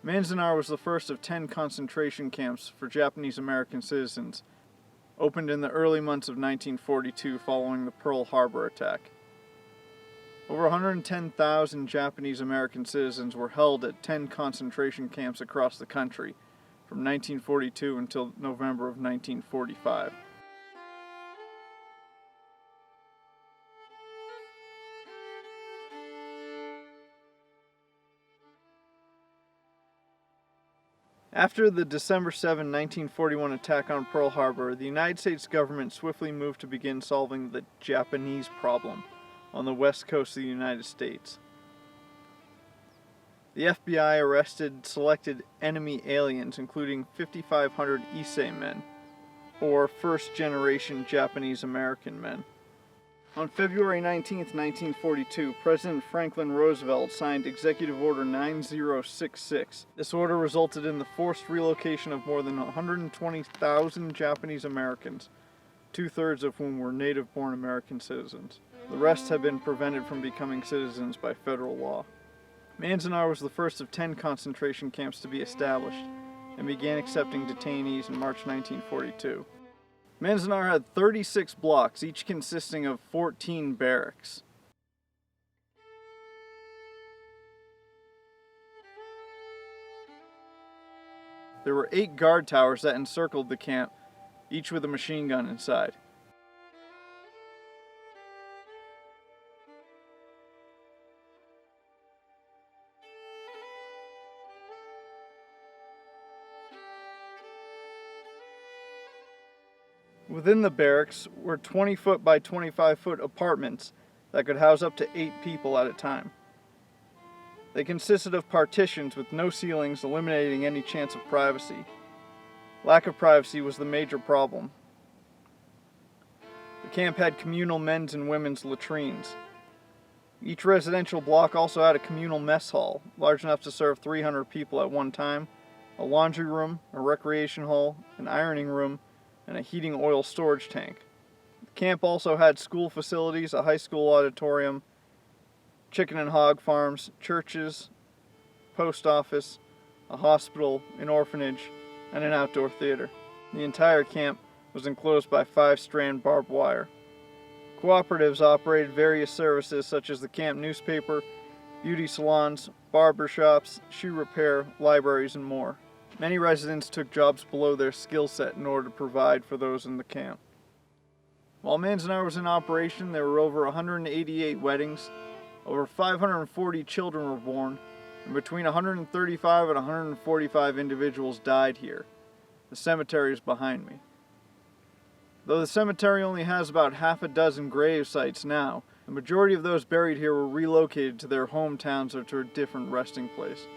Manzanar was the first of 10 concentration camps for Japanese-American citizens, opened in the early months of 1942 following the Pearl Harbor attack. Over 110,000 Japanese-American citizens were held at 10 concentration camps across the country from 1942 until November of 1945. After the December 7, 1941 attack on Pearl Harbor, the United States government swiftly moved to begin solving the Japanese problem on the west coast of the United States. The FBI arrested selected enemy aliens, including 5,500 Issei men, or first-generation Japanese-American men. On February 19, 1942, President Franklin Roosevelt signed Executive Order 9066. This order resulted in the forced relocation of more than 120,000 Japanese Americans, two-thirds of whom were native-born American citizens. The rest had been prevented from becoming citizens by federal law. Manzanar was the first of 10 concentration camps to be established and began accepting detainees in March 1942. Manzanar had 36 blocks, each consisting of 14 barracks. There were 8 guard towers that encircled the camp, each with a machine gun inside. Within the barracks were 20-foot by 25-foot apartments that could house up to 8 people at a time. They consisted of partitions with no ceilings, eliminating any chance of privacy. Lack of privacy was the major problem. The camp had communal men's and women's latrines. Each residential block also had a communal mess hall, large enough to serve 300 people at one time, a laundry room, a recreation hall, an ironing room, and a heating oil storage tank. The camp also had school facilities, a high school auditorium, chicken and hog farms, churches, post office, a hospital, an orphanage, and an outdoor theater. The entire camp was enclosed by 5-strand barbed wire. Cooperatives operated various services such as the camp newspaper, beauty salons, barber shops, shoe repair, libraries, and more. Many residents took jobs below their skill set in order to provide for those in the camp. While Manzanar was in operation, there were over 188 weddings, over 540 children were born, and between 135 and 145 individuals died here. The cemetery is behind me. Though the cemetery only has about half a dozen grave sites now, the majority of those buried here were relocated to their hometowns or to a different resting place.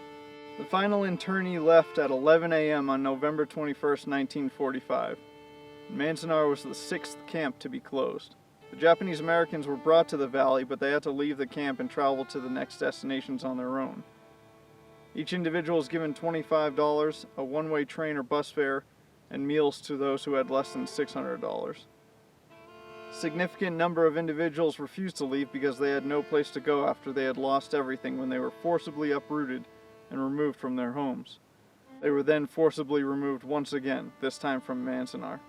The final internee left at 11 a.m. on November 21, 1945. Manzanar was the 6th camp to be closed. The Japanese Americans were brought to the valley, but they had to leave the camp and travel to the next destinations on their own. Each individual was given $25, a one-way train or bus fare, and meals to those who had less than $600. A significant number of individuals refused to leave because they had no place to go after they had lost everything when they were forcibly uprooted and removed from their homes. They were then forcibly removed once again, this time from Manzanar.